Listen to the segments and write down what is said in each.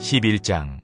11장.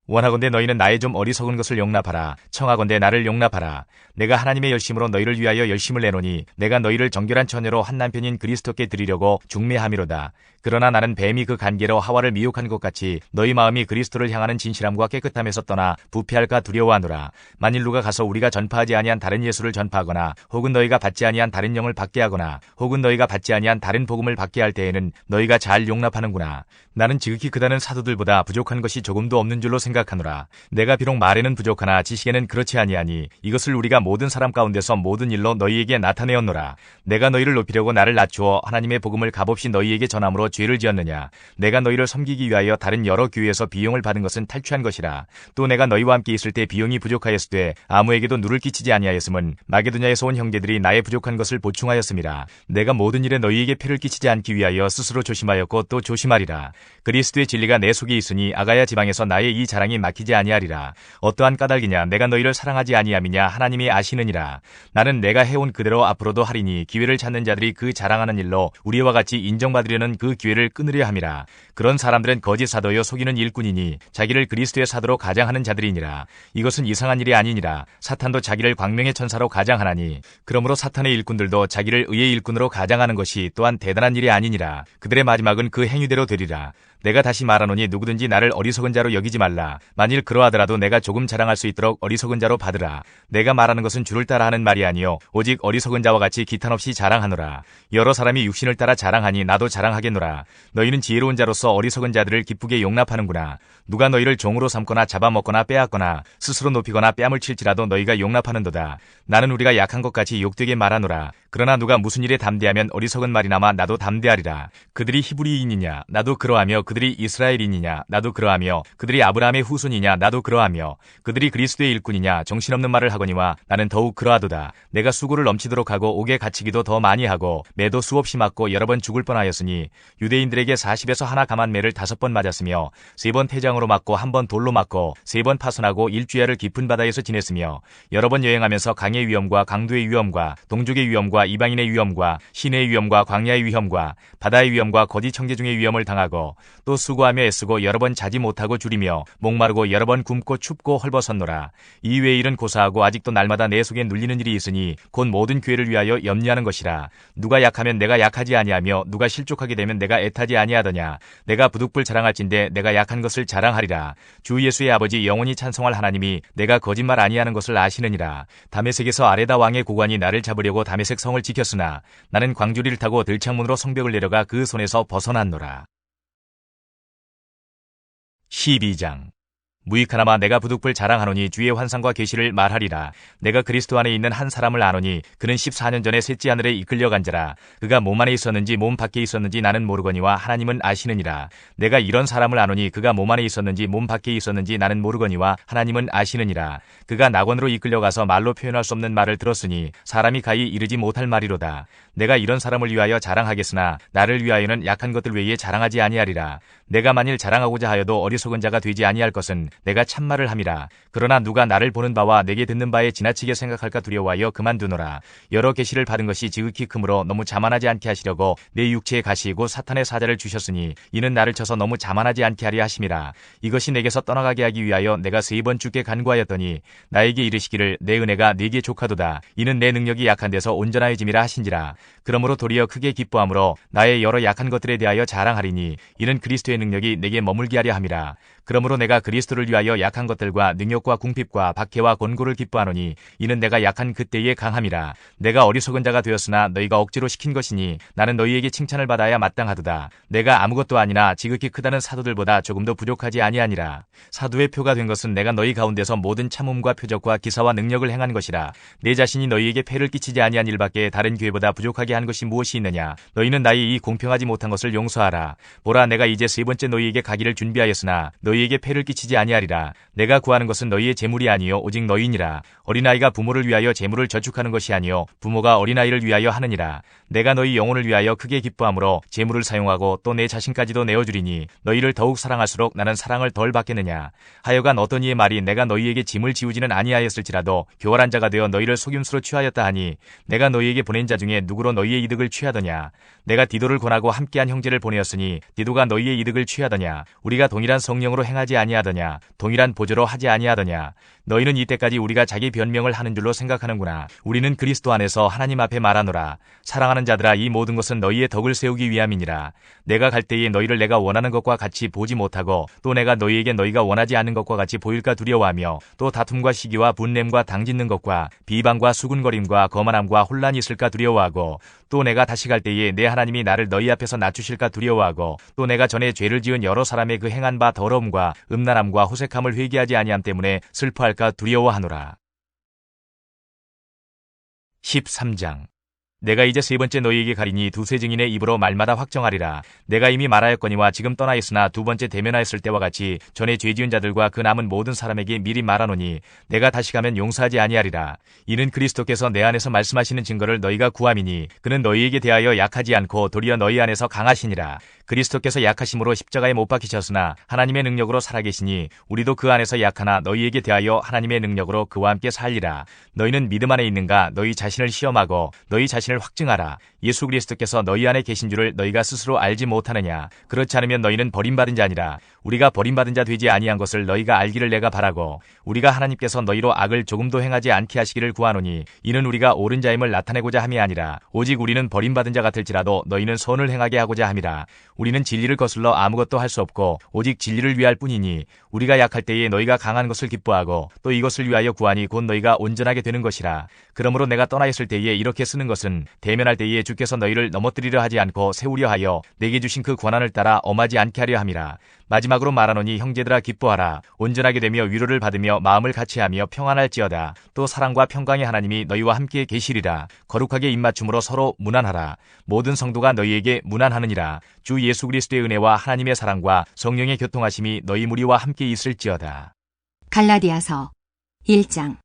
원하건대 너희는 나의 좀 어리석은 것을 용납하라. 청하건대 나를 용납하라. 내가 하나님의 열심으로 너희를 위하여 열심을 내노니 내가 너희를 정결한 처녀로 한 남편인 그리스도께 드리려고 중매함이로다. 그러나 나는 뱀이 그 간계로 하와를 미혹한 것 같이 너희 마음이 그리스도를 향하는 진실함과 깨끗함에서 떠나 부패할까 두려워하노라. 만일 누가 가서 우리가 전파하지 아니한 다른 예수를 전파하거나 혹은 너희가 받지 아니한 다른 영을 받게 하거나 혹은 너희가 받지 아니한 다른 복음을 받게 할 때에는 너희가 잘 용납하는구나. 나는 지극히 크다는 사도들보다 부족한 것이 조금도 없는 줄로 생각하노라. 내가 비록 말에는 부족하나 지식에는 그렇지 아니하니 이것을 우리가 모든 사람 가운데서 모든 일로 너희에게 나타내었노라. 내가 너희를 높이려고 나를 낮추어 하나님의 복음을 값없이 너희에게 전함으로 죄를 지었느냐. 내가 너희를 섬기기 위하여 다른 여러 교회에서 비용을 받은 것은 탈취한 것이라. 또 내가 너희와 함께 있을 때 비용이 부족하였으되 아무에게도 누를 끼치지 아니하였음은 마게도냐에서 온 형제들이 나의 부족한 것을 보충하였음이라. 내가 모든 일에 너희에게 폐를 끼치지 않기 위하여 스스로 조심하였고 또 조심하리라. 그리스도의 진리가 내 속에 있으니 아가야 지방에서 나의 이 자랑이 막히지 아니하리라. 어떠한 까닭이냐. 내가 너희를 사랑하지 아니함이냐. 하나님이 아시느니라. 나는 내가 해온 그대로 앞으로도 하리니 기회를 찾는 자들이 그 자랑하는 일로 우리와 같이 인정받으려는 그 기회를 끊으려 함이라. 그런 사람들은 거짓 사도요 속이는 일꾼이니 자기를 그리스도의 사도로 가장하는 자들이니라. 이것은 이상한 일이 아니니라. 사탄도 자기를 광명의 천사로 가장하나니 그러므로 사탄의 일꾼들도 자기를 의의 일꾼으로 가장하는 것이 또한 대단한 일이 아니니라. 그들의 마지막은 그 행위대로 되리라. 내가 다시 말하노니 누구든지 나를 어리석은 자로 여기지 말라. 만일 그러하더라도 내가 조금 자랑할 수 있도록 어리석은 자로 받으라. 내가 말하는 것은 주를 따라 하는 말이 아니요 오직 어리석은 자와 같이 기탄 없이 자랑하노라. 여러 사람이 육신을 따라 자랑하니 나도 자랑하겠노라. 너희는 지혜로운 자로서 어리석은 자들을 기쁘게 용납하는구나. 누가 너희를 종으로 삼거나 잡아먹거나 빼앗거나 스스로 높이거나 뺨을 칠지라도 너희가 용납하는도다. 나는 우리가 약한 것 같이 욕되게 말하노라. 그러나 누가 무슨 일에 담대하면 어리석은 말이나마 나도 담대하리라. 그들이 히브리인이냐 나도 그러하며 그들이 이스라엘인이냐 나도 그러하며 그들이 아브라함의 후손이냐 나도 그러하며 그들이 그리스도의 일꾼이냐 정신없는 말을 하거니와 나는 더욱 그러하도다. 내가 수고를 넘치도록 하고 옥에 갇히기도 더 많이 하고 매도 수없이 맞고 여러 번 죽을 뻔하였으니 유대인들에게 40에서 하나 감한 매를 5번 맞았으며 3번 태장으로 맞고 1번 돌로 맞고 3번 파손하고 일주야를 깊은 바다에서 지냈으며 여러 번 여행하면서 강의 위험과 강도의 위험과 동족의 위험과 이방인의 위험과 시내의 위험과 광야의 위험과 바다의 위험과 거짓 청개중의 위험을 당하고 또 수고하며 애쓰고 여러 번 자지 못하고 줄이며 목마르고 여러 번 굶고 춥고 헐벗었노라. 이 외의 일은 고사하고 아직도 날마다 내 속에 눌리는 일이 있으니 곧 모든 교회를 위하여 염려하는 것이라. 누가 약하면 내가 약하지 아니하며 누가 실족하게 되면 내가 애타지 아니하더냐. 내가 부득불 자랑할진대 내가 약한 것을 자랑하리라. 주 예수의 아버지 영원히 찬송할 하나님이 내가 거짓말 아니하는 것을 아시느니라. 다메섹에서 아레다 왕의 고관이 나를 잡으려고 다메섹 성을 지켰으나 나는 광주리를 타고 들창문으로 성벽을 내려가 그 손에서 벗어났노라. 12장. 무익하나마 내가 부득불 자랑하노니 주의 환상과 계시를 말하리라. 내가 그리스도 안에 있는 한 사람을 아노니 그는 14년 전에 셋째 하늘에 이끌려간 자라. 그가 몸 안에 있었는지 몸 밖에 있었는지 나는 모르거니와 하나님은 아시느니라. 내가 이런 사람을 아노니 그가 몸 안에 있었는지 몸 밖에 있었는지 나는 모르거니와 하나님은 아시느니라. 그가 낙원으로 이끌려가서 말로 표현할 수 없는 말을 들었으니 사람이 가히 이르지 못할 말이로다. 내가 이런 사람을 위하여 자랑하겠으나 나를 위하여는 약한 것들 외에 자랑하지 아니하리라. 내가 만일 자랑하고자 하여도 어리석은 자가 되지 아니할 것은 내가 참말을 함이라. 그러나 누가 나를 보는 바와 내게 듣는 바에 지나치게 생각할까 두려워하여 그만두노라. 여러 계시를 받은 것이 지극히 크므로 너무 자만하지 않게 하시려고 내 육체에 가시고 사탄의 사자를 주셨으니 이는 나를 쳐서 너무 자만하지 않게 하려 하심이라. 이것이 내게서 떠나가게 하기 위하여 내가 3번 주께 간구하였더니 나에게 이르시기를 내 은혜가 네게 족하도다. 이는 내 능력이 약한 데서 온전하여짐이라 하신지라. 그러므로 도리어 크게 기뻐함으로 나의 여러 약한 것들에 대하여 자랑하리니 이는 그리스도의 능력이 내게 머물게 하려 함이라. 그러므로 내가 그리스도를 위하여 약한 것들과 능욕과 궁핍과 박해와 권고를 기뻐하노니 이는 내가 약한 그때의 강함이라. 내가 어리석은 자가 되었으나 너희가 억지로 시킨 것이니 나는 너희에게 칭찬을 받아야 마땅하도다. 내가 아무것도 아니나 지극히 크다는 사도들보다 조금도 부족하지 아니하니라. 사도의 표가 된 것은 내가 너희 가운데서 모든 참음과 표적과 기사와 능력을 행한 것이라. 내 자신이 너희에게 폐를 끼치지 아니한 일밖에 다른 교회보다 부족하게 한 것이 무엇이 있느냐. 너희는 나의 이 공평하지 못한 것을 용서하라. 보라 내가 이제 3번째 너희에게 가기를 준비하였으나 너희에게 폐를 끼치지 아니하리라. 내가 구하는 것은 너희의 재물이 아니요 오직 너희니라. 어린아이가 부모를 위하여 재물을 저축하는 것이 아니요 부모가 어린아이를 위하여 하느니라. 내가 너희 영혼을 위하여 크게 기뻐함으로 재물을 사용하고 또 내 자신까지도 내어주리니 너희를 더욱 사랑할수록 나는 사랑을 덜 받겠느냐. 하여간 어떤 이의 말이 내가 너희에게 짐을 지우지는 아니하였을지라도 교활한 자가 되어 너희를 속임수로 취하였다 하니 내가 너희에게 보낸 자 중에 누구로 너희의 이득을 취하더냐. 내가 디도를 권하고 함께한 형제를 보내었으니 디도가 너희의 이득을 취하더냐. 우리가 동일한 성령으로 형상으로 행하지 아니하더냐? 동일한 보조로 하지 아니하더냐? 너희는 이때까지 우리가 자기 변명을 하는 줄로 생각하는구나. 우리는 그리스도 안에서 하나님 앞에 말하노라. 사랑하는 자들아, 이 모든 것은 너희의 덕을 세우기 위함이니라. 내가 갈 때에 너희를 내가 원하는 것과 같이 보지 못하고 또 내가 너희에게 너희가 원하지 않는 것과 같이 보일까 두려워하며 또 다툼과 시기와 분냄과 당짓는 것과 비방과 수군거림과 거만함과 혼란이 있을까 두려워하고 또 내가 다시 갈 때에 내 하나님이 나를 너희 앞에서 낮추실까 두려워하고 또 내가 전에 죄를 지은 여러 사람의 그 행한 바 더러움과 음란함과 호색함을 회개하지 아니함 때문에 슬퍼할까 두려워하노라. 13장. 내가 이제 세 번째 너희에게 가리니 두세 증인의 입으로 말마다 확정하리라. 내가 이미 말하였거니와 지금 떠나 있으나 두 번째 대면하였을 때와 같이 전에 죄 지은 자들과 그 남은 모든 사람에게 미리 말하노니 내가 다시 가면 용서하지 아니하리라. 이는 그리스도께서 내 안에서 말씀하시는 증거를 너희가 구함이니 그는 너희에게 대하여 약하지 않고 도리어 너희 안에서 강하시니라. 그리스도께서 약하심으로 십자가에 못 박히셨으나 하나님의 능력으로 살아계시니 우리도 그 안에서 약하나 너희에게 대하여 하나님의 능력으로 그와 함께 살리라. 너희는 믿음 안에 있는가? 너희 자신을 시험하고 너희 자신을 확증하라. 예수 그리스도께서 너희 안에 계신 줄을 너희가 스스로 알지 못하느냐? 그렇지 않으면 너희는 버림받은 자니라. 우리가 버림받은 자 되지 아니한 것을 너희가 알기를 내가 바라고 우리가 하나님께서 너희로 악을 조금도 행하지 않게 하시기를 구하노니 이는 우리가 옳은 자임을 나타내고자 함이 아니라 오직 우리는 버림받은 자 같을지라도 너희는 선을 행하게 하고자 함이라. 우리는 진리를 거슬러 아무것도 할 수 없고 오직 진리를 위할 뿐이니 우리가 약할 때에 너희가 강한 것을 기뻐하고 또 이것을 위하여 구하니 곧 너희가 온전하게 되는 것이라. 그러므로 내가 떠나 있을 때에 이렇게 쓰는 것은 대면할 때에 주께서 너희를 넘어뜨리려 하지 않고 세우려 하여 내게 주신 그 권한을 따라 엄하지 않게 하려 함이라. 마지막으로 말하노니 형제들아 기뻐하라. 온전하게 되며 위로를 받으며 마음을 같이하며 평안할지어다. 또 사랑과 평강의 하나님이 너희와 함께 계시리라. 거룩하게 입맞춤으로 서로 문안하라. 모든 성도가 너희에게 문안하느니라. 주 예수 그리스도의 은혜와 하나님의 사랑과 성령의 교통하심이 너희 무리와 함께 있을지어다. 갈라디아서 1장.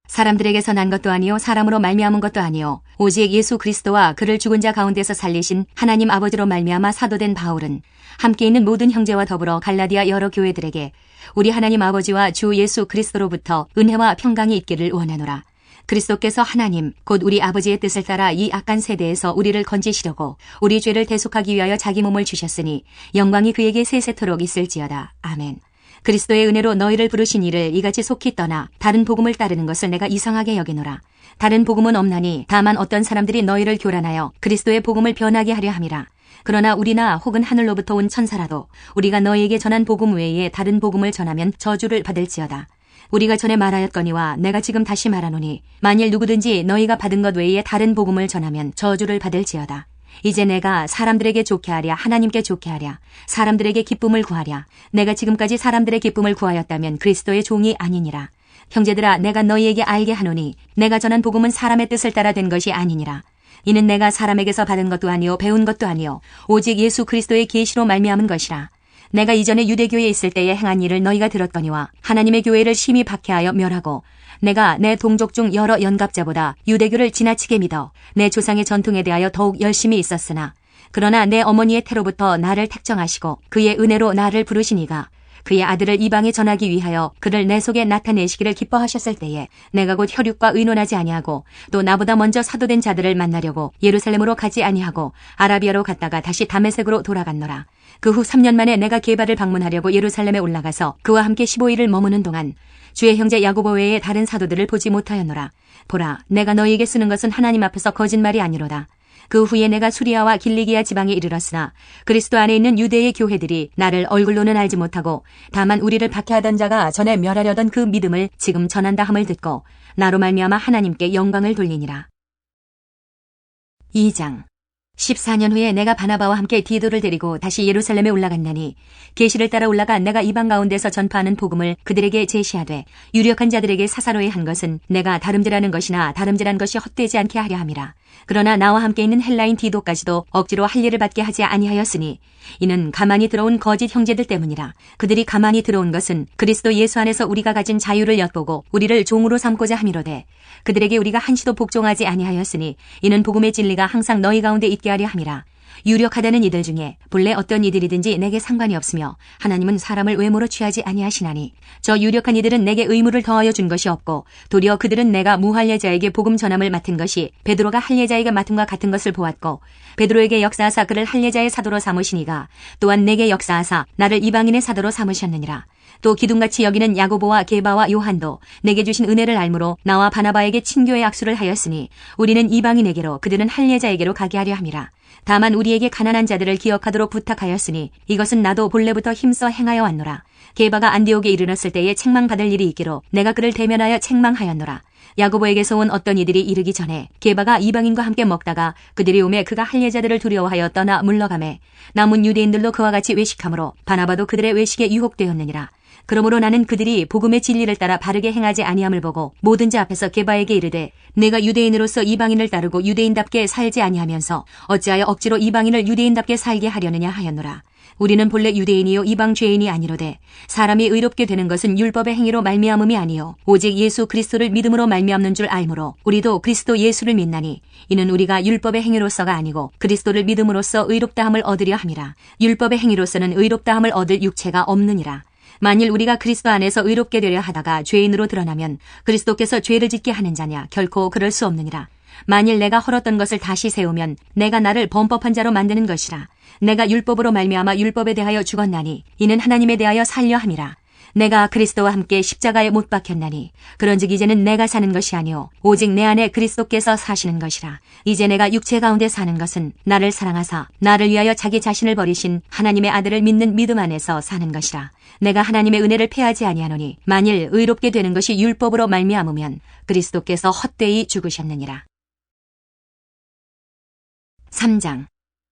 사람들에게서 난 것도 아니요 사람으로 말미암은 것도 아니요 오직 예수 그리스도와 그를 죽은 자 가운데서 살리신 하나님 아버지로 말미암아 사도된 바울은 함께 있는 모든 형제와 더불어 갈라디아 여러 교회들에게 우리 하나님 아버지와 주 예수 그리스도로부터 은혜와 평강이 있기를 원하노라. 그리스도께서 하나님 곧 우리 아버지의 뜻을 따라 이 악한 세대에서 우리를 건지시려고 우리 죄를 대속하기 위하여 자기 몸을 주셨으니 영광이 그에게 세세토록 있을지어다. 아멘. 그리스도의 은혜로 너희를 부르신 이를 이같이 속히 떠나 다른 복음을 따르는 것을 내가 이상하게 여기노라. 다른 복음은 없나니 다만 어떤 사람들이 너희를 교란하여 그리스도의 복음을 변하게 하려 함이라. 그러나 우리나 혹은 하늘로부터 온 천사라도 우리가 너희에게 전한 복음 외에 다른 복음을 전하면 저주를 받을지어다. 우리가 전에 말하였거니와 내가 지금 다시 말하노니 만일 누구든지 너희가 받은 것 외에 다른 복음을 전하면 저주를 받을지어다. 이제 내가 사람들에게 좋게 하랴 하나님께 좋게 하랴 사람들에게 기쁨을 구하랴 내가 지금까지 사람들의 기쁨을 구하였다면 그리스도의 종이 아니니라. 형제들아 내가 너희에게 알게 하노니 내가 전한 복음은 사람의 뜻을 따라 된 것이 아니니라. 이는 내가 사람에게서 받은 것도 아니요 배운 것도 아니요 오직 예수 그리스도의 계시로 말미암은 것이라. 내가 이전에 유대교에 있을 때에 행한 일을 너희가 들었거니와 하나님의 교회를 심히 박해하여 멸하고 내가 내 동족 중 여러 연갑자보다 유대교를 지나치게 믿어 내 조상의 전통에 대하여 더욱 열심히 있었으나 그러나 내 어머니의 태로부터 나를 택정하시고 그의 은혜로 나를 부르시니가 그의 아들을 이방에 전하기 위하여 그를 내 속에 나타내시기를 기뻐하셨을 때에 내가 곧 혈육과 의논하지 아니하고 또 나보다 먼저 사도된 자들을 만나려고 예루살렘으로 가지 아니하고 아라비아로 갔다가 다시 다메섹으로 돌아갔노라. 그 후 3년 만에 내가 게바를 방문하려고 예루살렘에 올라가서 그와 함께 15일을 머무는 동안 주의 형제 야고보 외에 다른 사도들을 보지 못하였노라. 보라, 내가 너희에게 쓰는 것은 하나님 앞에서 거짓말이 아니로다. 그 후에 내가 수리아와 길리기아 지방에 이르렀으나 그리스도 안에 있는 유대의 교회들이 나를 얼굴로는 알지 못하고 다만 우리를 박해하던 자가 전에 멸하려던 그 믿음을 지금 전한다 함을 듣고 나로 말미암아 하나님께 영광을 돌리니라. 2장. 14년 후에 내가 바나바와 함께 디도를 데리고 다시 예루살렘에 올라갔나니 계시를 따라 올라가 내가 이방 가운데서 전파하는 복음을 그들에게 제시하되 유력한 자들에게 사사로이 한 것은 내가 다름질하는 것이나 다름질한 것이 헛되지 않게 하려 함이라. 그러나 나와 함께 있는 헬라인 디도까지도 억지로 할 일을 받게 하지 아니하였으니 이는 가만히 들어온 거짓 형제들 때문이라. 그들이 가만히 들어온 것은 그리스도 예수 안에서 우리가 가진 자유를 엿보고 우리를 종으로 삼고자 함이로되 그들에게 우리가 한시도 복종하지 아니하였으니 이는 복음의 진리가 항상 너희 가운데 있게 하려 함이라. 유력하다는 이들 중에 본래 어떤 이들이든지 내게 상관이 없으며 하나님은 사람을 외모로 취하지 아니하시나니 저 유력한 이들은 내게 의무를 더하여 준 것이 없고 도리어 그들은 내가 무할례자에게 복음 전함을 맡은 것이 베드로가 할례자에게 맡은과 같은 것을 보았고 베드로에게 역사하사 그를 할례자의 사도로 삼으시니가 또한 내게 역사하사 나를 이방인의 사도로 삼으셨느니라. 또 기둥같이 여기는 야고보와 게바와 요한도 내게 주신 은혜를 알므로 나와 바나바에게 친교의 약수를 하였으니 우리는 이방인에게로 그들은 할례자에게로 가게 하려 함이라. 다만 우리에게 가난한 자들을 기억하도록 부탁하였으니 이것은 나도 본래부터 힘써 행하여 왔노라. 게바가 안디옥에 이르렀을 때에 책망받을 일이 있기로 내가 그를 대면하여 책망하였노라. 야고보에게서 온 어떤 이들이 이르기 전에 게바가 이방인과 함께 먹다가 그들이 오매 그가 할례자들을 두려워하여 떠나 물러가매 남은 유대인들도 그와 같이 외식하므로 바나바도 그들의 외식에 유혹되었느니라. 그러므로 나는 그들이 복음의 진리를 따라 바르게 행하지 아니함을 보고 모든 자 앞에서 게바에게 이르되 내가 유대인으로서 이방인을 따르고 유대인답게 살지 아니하면서 어찌하여 억지로 이방인을 유대인답게 살게 하려느냐 하였노라. 우리는 본래 유대인이요 이방 죄인이 아니로되 사람이 의롭게 되는 것은 율법의 행위로 말미암음이 아니요 오직 예수 그리스도를 믿음으로 말미암는 줄 알므로 우리도 그리스도 예수를 믿나니 이는 우리가 율법의 행위로서가 아니고 그리스도를 믿음으로써 의롭다함을 얻으려 함이라. 율법의 행위로서는 의롭다함을 얻을 육체가 없느니라. 만일 우리가 그리스도 안에서 의롭게 되려 하다가 죄인으로 드러나면 그리스도께서 죄를 짓게 하는 자냐? 결코 그럴 수 없느니라. 만일 내가 헐었던 것을 다시 세우면 내가 나를 범법한 자로 만드는 것이라. 내가 율법으로 말미암아 율법에 대하여 죽었나니 이는 하나님에 대하여 살려 함이라. 내가 그리스도와 함께 십자가에 못 박혔나니 그런즉 이제는 내가 사는 것이 아니요 오직 내 안에 그리스도께서 사시는 것이라. 이제 내가 육체 가운데 사는 것은 나를 사랑하사 나를 위하여 자기 자신을 버리신 하나님의 아들을 믿는 믿음 안에서 사는 것이라. 내가 하나님의 은혜를 패하지 아니하노니 만일 의롭게 되는 것이 율법으로 말미암으면 그리스도께서 헛되이 죽으셨느니라. 3장.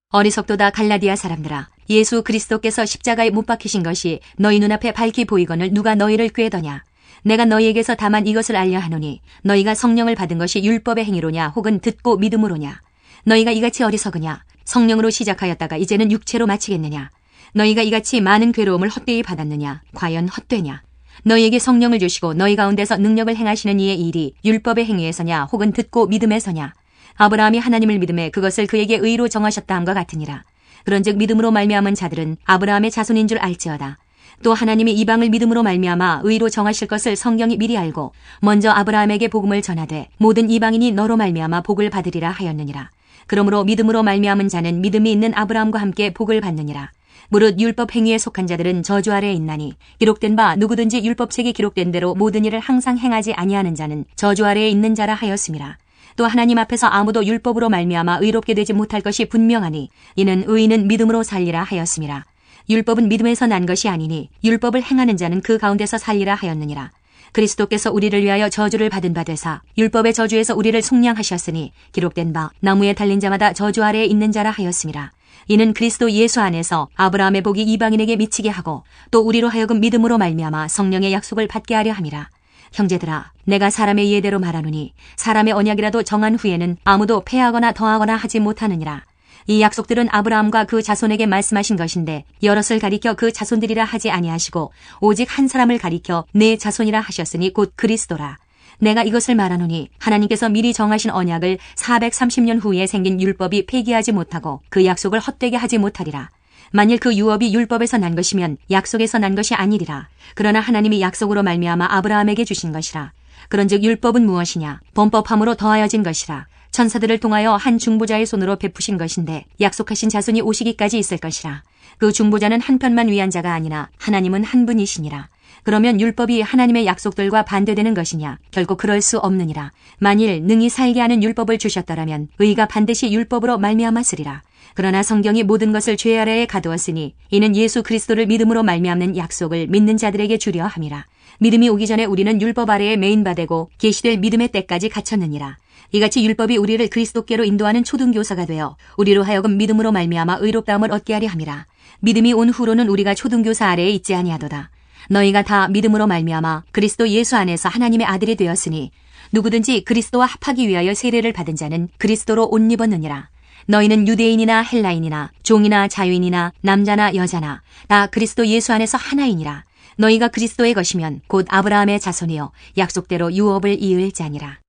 어리석도다 갈라디아 사람들아, 예수 그리스도께서 십자가에 못 박히신 것이 너희 눈앞에 밝히 보이거늘 누가 너희를 꾀더냐. 내가 너희에게서 다만 이것을 알려 하노니 너희가 성령을 받은 것이 율법의 행위로냐 혹은 듣고 믿음으로냐. 너희가 이같이 어리석으냐. 성령으로 시작하였다가 이제는 육체로 마치겠느냐. 너희가 이같이 많은 괴로움을 헛되이 받았느냐. 과연 헛되냐. 너희에게 성령을 주시고 너희 가운데서 능력을 행하시는 이의 일이 율법의 행위에서냐 혹은 듣고 믿음에서냐. 아브라함이 하나님을 믿음에 그것을 그에게 의로 정하셨다 함과 같으니라. 그런즉 믿음으로 말미암은 자들은 아브라함의 자손인 줄 알지어다. 또 하나님이 이방을 믿음으로 말미암아 의로 정하실 것을 성경이 미리 알고 먼저 아브라함에게 복음을 전하되 모든 이방인이 너로 말미암아 복을 받으리라 하였느니라. 그러므로 믿음으로 말미암은 자는 믿음이 있는 아브라함과 함께 복을 받느니라. 무릇 율법 행위에 속한 자들은 저주 아래에 있나니 기록된 바 누구든지 율법책에 기록된 대로 모든 일을 항상 행하지 아니하는 자는 저주 아래에 있는 자라 하였음이라. 또 하나님 앞에서 아무도 율법으로 말미암아 의롭게 되지 못할 것이 분명하니 이는 의인은 믿음으로 살리라 하였음이라. 율법은 믿음에서 난 것이 아니니 율법을 행하는 자는 그 가운데서 살리라 하였느니라. 그리스도께서 우리를 위하여 저주를 받은 바 되사 율법의 저주에서 우리를 속량하셨으니 기록된 바 나무에 달린 자마다 저주 아래에 있는 자라 하였음이라. 이는 그리스도 예수 안에서 아브라함의 복이 이방인에게 미치게 하고 또 우리로 하여금 믿음으로 말미암아 성령의 약속을 받게 하려 함이라. 형제들아, 내가 사람의 예대로 말하노니 사람의 언약이라도 정한 후에는 아무도 패하거나 더하거나 하지 못하느니라. 이 약속들은 아브라함과 그 자손에게 말씀하신 것인데 여럿을 가리켜 그 자손들이라 하지 아니하시고 오직 한 사람을 가리켜 내 자손이라 하셨으니 곧 그리스도라. 내가 이것을 말하노니 하나님께서 미리 정하신 언약을 430년 후에 생긴 율법이 폐기하지 못하고 그 약속을 헛되게 하지 못하리라. 만일 그 유업이 율법에서 난 것이면 약속에서 난 것이 아니리라. 그러나 하나님이 약속으로 말미암아 아브라함에게 주신 것이라. 그런즉 율법은 무엇이냐? 범법함으로 더하여진 것이라. 천사들을 통하여 한 중보자의 손으로 베푸신 것인데 약속하신 자손이 오시기까지 있을 것이라. 그 중보자는 한 편만 위한 자가 아니라 하나님은 한 분이시니라. 그러면 율법이 하나님의 약속들과 반대되는 것이냐? 결코 그럴 수 없느니라. 만일 능히 살게 하는 율법을 주셨더라면 의가 반드시 율법으로 말미암았으리라. 그러나 성경이 모든 것을 죄 아래에 가두었으니 이는 예수 그리스도를 믿음으로 말미암는 약속을 믿는 자들에게 주려 함이라. 믿음이 오기 전에 우리는 율법 아래에 매인바되고 계시될 믿음의 때까지 갇혔느니라. 이같이 율법이 우리를 그리스도께로 인도하는 초등교사가 되어 우리로 하여금 믿음으로 말미암아 의롭다함을 얻게 하려 함이라. 믿음이 온 후로는 우리가 초등교사 아래에 있지 아니하도다. 너희가 다 믿음으로 말미암아 그리스도 예수 안에서 하나님의 아들이 되었으니 누구든지 그리스도와 합하기 위하여 세례를 받은 자는 그리스도로 옷 입었느니라. 너희는 유대인이나 헬라인이나 종이나 자유인이나 남자나 여자나 다 그리스도 예수 안에서 하나이니라. 너희가 그리스도의 것이면 곧 아브라함의 자손이여 약속대로 유업을 이을 자니라.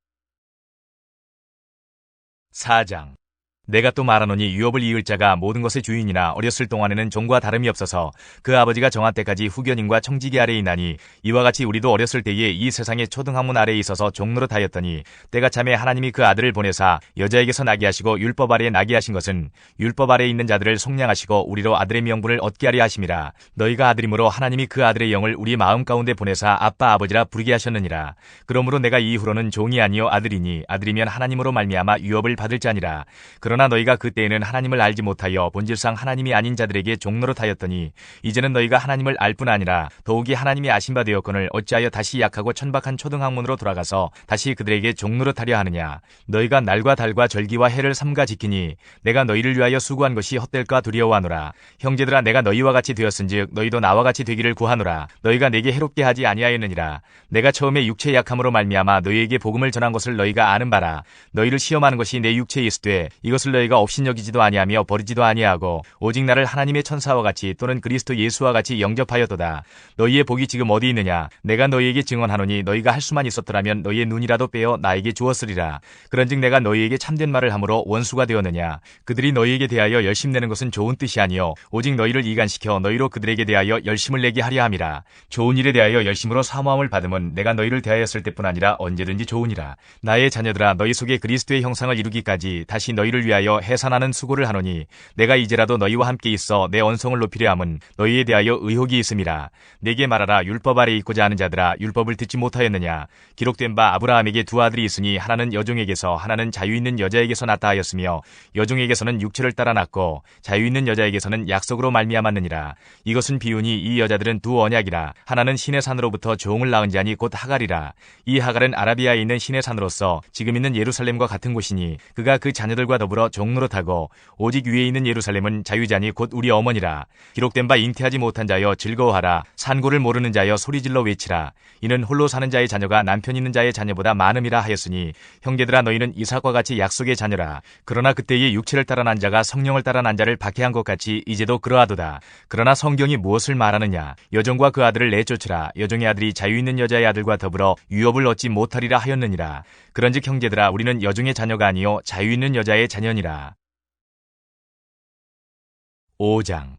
4장. 내가 또 말하노니 유업을 이을 자가 모든 것의 주인이나 어렸을 동안에는 종과 다름이 없어서 그 아버지가 정한 때까지 후견인과 청지기 아래에 있나니 이와 같이 우리도 어렸을 때에 이 세상의 초등학문 아래에 있어서 종노릇하였더니 때가 참에 하나님이 그 아들을 보내사 여자에게서 나게 하시고 율법 아래에 나게 하신 것은 율법 아래에 있는 자들을 속량하시고 우리로 아들의 명분을 얻게 하려 하심이라. 너희가 아들이므로 하나님이 그 아들의 영을 우리 마음 가운데 보내사 아빠 아버지라 부르게 하셨느니라. 그러므로 내가 이후로는 종이 아니요 아들이니 아들이면 하나님으로 말미암아 유업을 받을 자니라. 그러나 너희가 그때에는 하나님을 알지 못하여 본질상 하나님이 아닌 자들에게 종노릇하였더니 이제는 너희가 하나님을 알 뿐 아니라 더욱이 하나님이 아신 바 되었거늘 어찌하여 다시 약하고 천박한 초등학문으로 돌아가서 다시 그들에게 종노릇하려 하느냐. 너희가 날과 달과 절기와 해를 삼가 지키니 내가 너희를 위하여 수고한 것이 헛될까 두려워하노라. 형제들아 내가 너희와 같이 되었은즉 너희도 나와 같이 되기를 구하노라. 너희가 내게 해롭게 하지 아니하였느니라. 내가 처음에 육체 약함으로 말미암아 너희에게 복음을 전한 것을 너희가 아는 바라. 너희를 시험하는 것이 내 육체에 있으되 이것을 너희가 업신여기지도 아니하며 버리지도 아니하고 오직 나를 하나님의 천사와 같이 또는 그리스도 예수와 같이 영접하였도다. 너희의 복이 지금 어디 있느냐. 내가 너희에게 증언하노니 너희가 할 수만 있었더라면 너희의 눈이라도 빼어 나에게 주었으리라. 그런즉 내가 너희에게 참된 말을 함으로 원수가 되었느냐. 그들이 너희에게 대하여 열심 내는 것은 좋은 뜻이 아니요 오직 너희를 이간시켜 너희로 그들에게 대하여 열심을 내게 하려 함이라. 좋은 일에 대하여 열심으로 사모함을 받음은 내가 너희를 대하였을 때뿐 아니라 언제든지 좋으니라. 나의 자녀들아 너희 속에 그리스도의 형상을 이루기까지 다시 너희를 위하여 해산하는 수고를 하노니 내가 이제라도 너희와 함께 있어 내 언성을 높이려 함은 너희에 대하여 의혹이 있음이라. 내게 말하라. 율법 아래 있고자 하는 자들아 율법을 듣지 못하였느냐. 기록된 바 아브라함에게 두 아들이 있으니 하나는 여종에게서 하나는 자유 있는 여자에게서 낳다 하였으며 여종에게서는 육체를 따라 낳고 자유 있는 여자에게서는 약속으로 말미암았느니라. 이것은 비유니 이 여자들은 두 언약이라. 하나는 신의 산으로부터 종을 낳은 자니 곧 하갈이라. 이 하갈은 아라비아에 있는 신의 산으로서 지금 있는 예루살렘과 같은 곳이니 그가 그 자녀들과 더불어 종노릇하고 오직 위에 있는 예루살렘은 자유자니 곧 우리 어머니라. 기록된 바 잉태하지 못한 자여 즐거워하라. 산고를 모르는 자여 소리질러 외치라. 이는 홀로 사는 자의 자녀가 남편 있는 자의 자녀보다 많음이라 하였으니 형제들아 너희는 이삭과 같이 약속의 자녀라. 그러나 그때의 육체를 따라 난 자가 성령을 따라 난 자를 박해한 것 같이 이제도 그러하도다. 그러나 성경이 무엇을 말하느냐. 여종과 그 아들을 내쫓으라. 여종의 아들이 자유 있는 여자의 아들과 더불어 유업을 얻지 못하리라 하였느니라. 그런즉 형제들아 우리는 여종의 자녀가 아니요 자유 있는 여자의 자녀니라. 5장.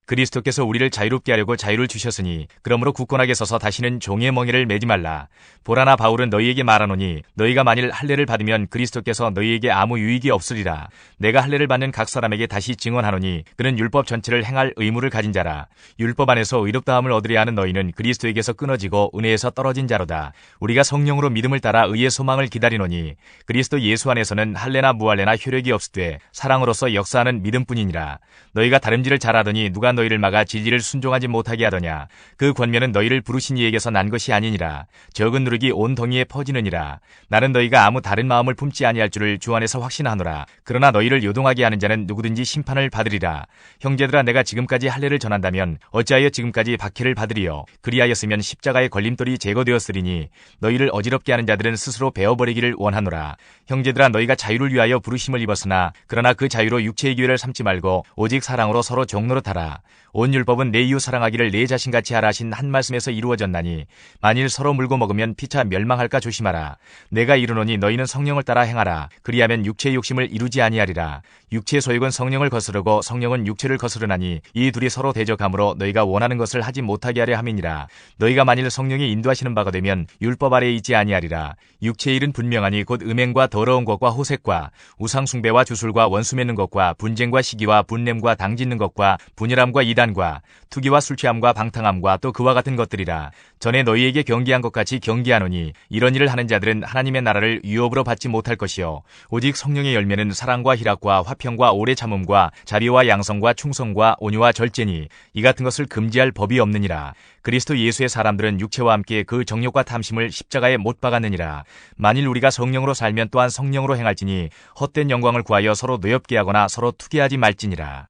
그리스도께서 우리를 자유롭게 하려고 자유를 주셨으니 그러므로 굳건하게 서서 다시는 종의 멍에를 매지 말라. 보라나 바울은 너희에게 말하노니 너희가 만일 할례를 받으면 그리스도께서 너희에게 아무 유익이 없으리라. 내가 할례를 받는 각 사람에게 다시 증언하노니 그는 율법 전체를 행할 의무를 가진 자라. 율법 안에서 의롭다함을 얻으려 하는 너희는 그리스도에게서 끊어지고 은혜에서 떨어진 자로다. 우리가 성령으로 믿음을 따라 의의 소망을 기다리노니 그리스도 예수 안에서는 할례나 무할례나 효력이 없으되 사랑으로서 역사하는 믿음뿐이니라. 너희가 다름질을 잘하더니 누가 너희를 막아 진리를 순종하지 못하게 하더냐. 그 권면은 너희를 부르신 이에게서 난 것이 아니니라. 적은 누룩이 온 덩이에 퍼지느니라. 나는 너희가 아무 다른 마음을 품지 아니할 줄을 주 안에서 확신하노라. 그러나 너희를 요동하게 하는 자는 누구든지 심판을 받으리라. 형제들아 내가 지금까지 할례를 전한다면 어찌하여 지금까지 박해를 받으리요. 그리하였으면 십자가의 걸림돌이 제거되었으리니 너희를 어지럽게 하는 자들은 스스로 베어버리기를 원하노라. 형제들아 너희가 자유를 위하여 부르심을 입었으나 그러나 그 자유로 육체의 기회를 삼지 말고 오직 사랑으로 서로 종노릇하라. 온 율법은 내 이웃 사랑하기를 내 자신같이 하라 하신 한 말씀에서 이루어졌나니 만일 서로 물고 먹으면 피차 멸망할까 조심하라. 내가 이르노니 너희는 성령을 따라 행하라. 그리하면 육체의 욕심을 이루지 아니하리라. 육체의 소욕은 성령을 거스르고 성령은 육체를 거스르나니 이 둘이 서로 대적하므로 너희가 원하는 것을 하지 못하게 하려 함이니라. 너희가 만일 성령이 인도하시는 바가 되면 율법 아래에 있지 아니하리라. 육체의 일은 분명하니 곧 음행과 더러운 것과 호색과 우상숭배와 주술과 원수 맺는 것과 분쟁과 시기와 분냄과 당짓는 것과 분열함과 이단과 투기와 술취함과 방탕함과 또 그와 같은 것들이라. 전에 너희에게 경계한 것 같이 경계하노니 이런 일을 하는 자들은 하나님의 나라를 유업으로 받지 못할 것이요 오직 성령의 열매는 사랑과 희락과 화평과 오래 참음과 자비와 양성과 충성과 온유와 절제니 이 같은 것을 금지할 법이 없느니라. 그리스도 예수의 사람들은 육체와 함께 그 정욕과 탐심을 십자가에 못 박았느니라. 만일 우리가 성령으로 살면 또한 성령으로 행할지니 헛된 영광을 구하여 서로 노엽게 하거나 서로 투기하지 말지니라.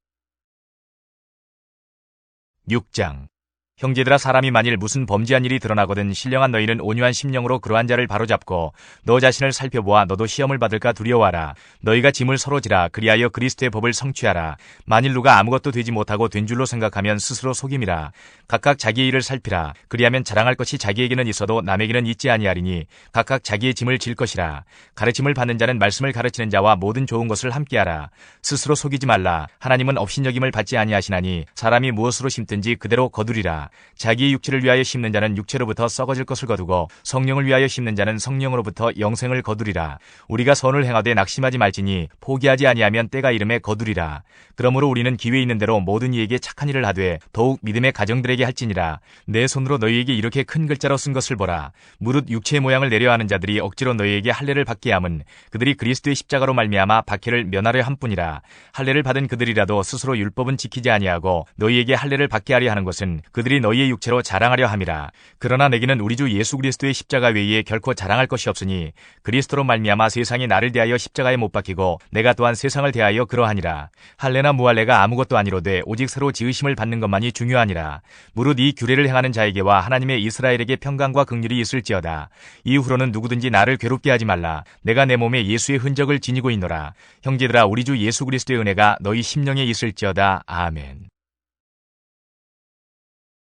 6장. 형제들아, 사람이 만일 무슨 범죄한 일이 드러나거든 신령한 너희는 온유한 심령으로 그러한 자를 바로잡고 너 자신을 살펴보아 너도 시험을 받을까 두려워하라. 너희가 짐을 서로 지라. 그리하여 그리스도의 법을 성취하라. 만일 누가 아무것도 되지 못하고 된 줄로 생각하면 스스로 속임이라. 각각 자기의 일을 살피라. 그리하면 자랑할 것이 자기에게는 있어도 남에게는 있지 아니하리니 각각 자기의 짐을 질 것이라. 가르침을 받는 자는 말씀을 가르치는 자와 모든 좋은 것을 함께하라. 스스로 속이지 말라. 하나님은 업신여김을 받지 아니하시나니 사람이 무엇으로 심든지 그대로 거두리라. 자기의 육체를 위하여 심는 자는 육체로부터 썩어질 것을 거두고 성령을 위하여 심는 자는 성령으로부터 영생을 거두리라. 우리가 선을 행하되 낙심하지 말지니 포기하지 아니하면 때가 이름에 거두리라. 그러므로 우리는 기회 있는 대로 모든 이에게 착한 일을 하되 더욱 믿음의 가정들에게 할지니라. 내 손으로 너희에게 이렇게 큰 글자로 쓴 것을 보라. 무릇 육체의 모양을 내려하는 자들이 억지로 너희에게 할례를 받게 함은 그들이 그리스도의 십자가로 말미암아 박해를 면하려 함뿐이라. 할례를 받은 그들이라도 스스로 율법은 지키지 아니하고 너희에게 할례를 받게 하려 하는 것은 그들이 너희의 육체로 자랑하려 함이라. 그러나 내게는 우리 주 예수 그리스도의 십자가 외에 결코 자랑할 것이 없으니 그리스도로 말미암아 세상이 나를 대하여 십자가에 못 박히고 내가 또한 세상을 대하여 그러하니라. 할례나 무할례가 아무것도 아니로되 오직 새로 지으심을 받는 것만이 중요하니라. 무릇 이 규례를 행하는 자에게와 하나님의 이스라엘에게 평강과 긍휼이 있을지어다. 이후로는 누구든지 나를 괴롭게 하지 말라. 내가 내 몸에 예수의 흔적을 지니고 있노라. 형제들아, 우리 주 예수 그리스도의 은혜가 너희 심령에 있을지어다. 아멘.